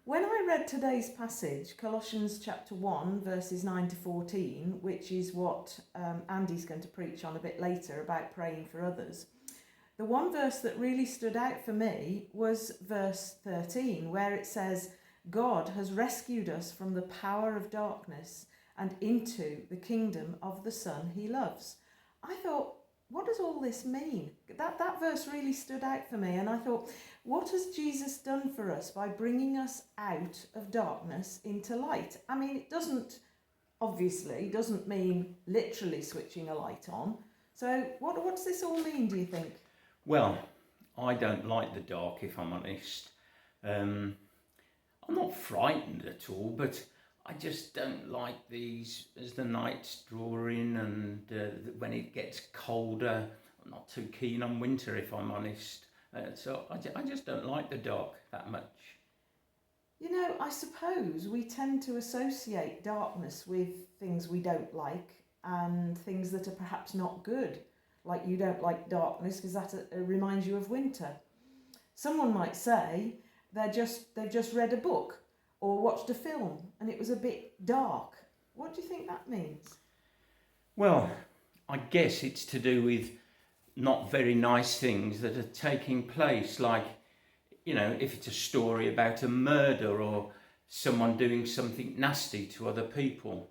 When I read today's passage, Colossians chapter 1, verses 9 to 14, which is what Andy's going to preach on a bit later about praying for others, the one verse that really stood out for me was verse 13, where it says, God has rescued us from the power of darkness and into the kingdom of the Son he loves. I thought, what does all this mean? That verse really stood out for me, and I thought, what has Jesus done for us by bringing us out of darkness into light? I mean, it doesn't mean literally switching a light on. So what does this all mean, do you think? Well, I don't like the dark, if I'm honest. I'm not frightened at all, but I just don't like these as the nights draw in, and when it gets colder. I'm not too keen on winter, if I'm honest. So I just don't like the dark that much. You know, I suppose we tend to associate darkness with things we don't like and things that are perhaps not good. Like you don't like darkness because that reminds you of winter. Someone might say they've just read a book or watched a film and it was a bit dark. What do you think that means? Well, I guess it's to do with not very nice things that are taking place, like, you know, if it's a story about a murder or someone doing something nasty to other people.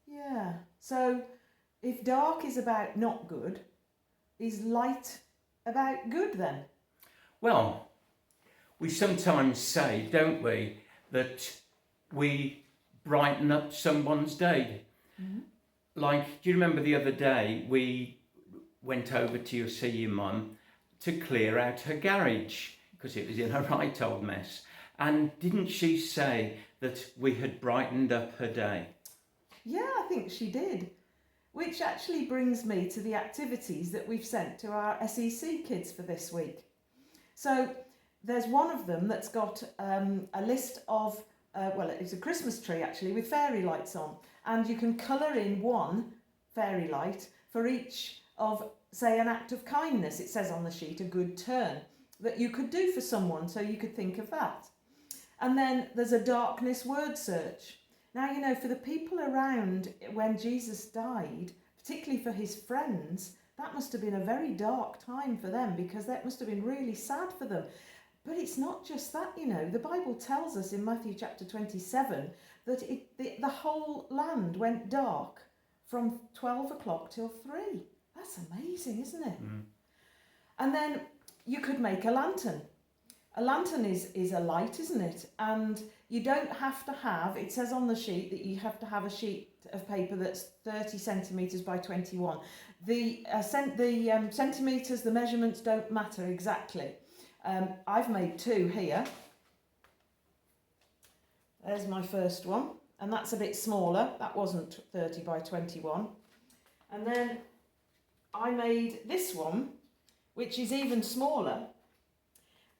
Yeah, so if dark is about not good, is light about good then? Well, we sometimes say, don't we, that we brighten up someone's day. Mm-hmm. Like, do you remember the other day we went over to see your mum to clear out her garage because it was in a right old mess? And didn't she say that we had brightened up her day? Yeah, I think she did. Which actually brings me to the activities that we've sent to our SEC kids for this week. So there's one of them that's got a list of, it's a Christmas tree actually with fairy lights on. And you can colour in one fairy light for each of, say, an act of kindness. It says on the sheet, a good turn that you could do for someone, so you could think of that. And then there's a darkness word search. Now, you know, for the people around when Jesus died, particularly for his friends, that must have been a very dark time for them because that must have been really sad for them. But it's not just that, you know. The Bible tells us in Matthew chapter 27 that the whole land went dark from 12 o'clock till 3. That's amazing, isn't it? Mm. And then you could make a lantern. A lantern is a light, isn't it? And you don't have to have, it says on the sheet that you have to have a sheet of paper that's 30 centimetres by 21. The centimetres, the measurements don't matter exactly. I've made 2 here. There's my first one, and that's a bit smaller. That wasn't 30 by 21. And then I made this one, which is even smaller.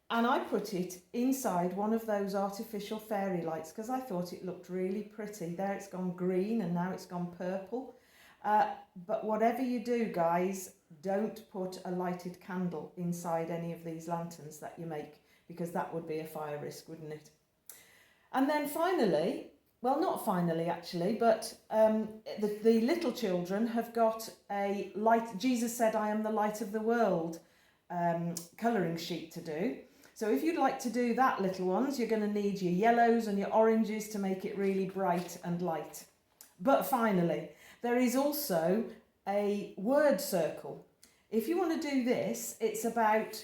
And I put it inside one of those artificial fairy lights because I thought it looked really pretty. There it's gone green and now it's gone purple. But whatever you do, guys, don't put a lighted candle inside any of these lanterns that you make because that would be a fire risk, wouldn't it? And then finally, well, not finally actually, but the little children have got a light. Jesus said, I am the light of the world colouring sheet to do. So if you'd like to do that, little ones, you're going to need your yellows and your oranges to make it really bright and light. But finally, there is also a word circle. If you want to do this, it's about,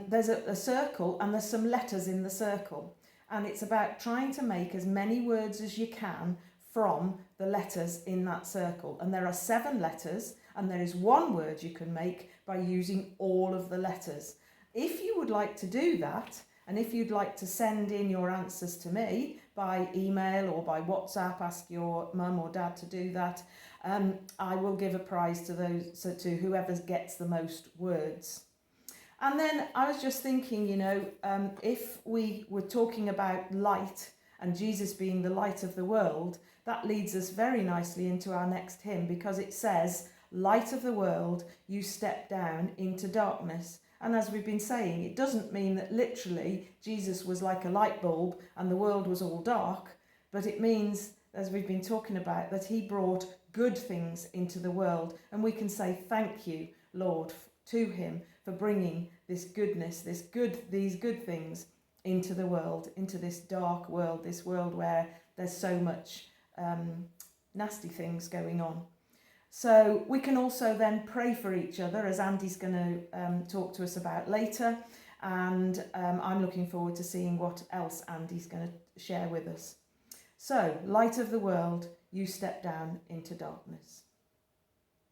there's a circle and there's some letters in the circle. And it's about trying to make as many words as you can from the letters in that circle. And there are 7 letters, and there is 1 word you can make by using all of the letters. If you would like to do that, and if you'd like to send in your answers to me by email or by WhatsApp, ask your mum or dad to do that, I will give a prize to whoever gets the most words. And then I was just thinking, you know, if we were talking about light and Jesus being the light of the world, that leads us very nicely into our next hymn because it says, light of the world, you step down into darkness. And as we've been saying, it doesn't mean that literally Jesus was like a light bulb and the world was all dark, but it means, as we've been talking about, that he brought good things into the world. And we can say thank you, Lord, to him for bringing this goodness, these good things into the world, into this dark world, this world where there's so much nasty things going on. So we can also then pray for each other, as Andy's going to talk to us about later. And I'm looking forward to seeing what else Andy's going to share with us. So, light of the world, you step down into darkness.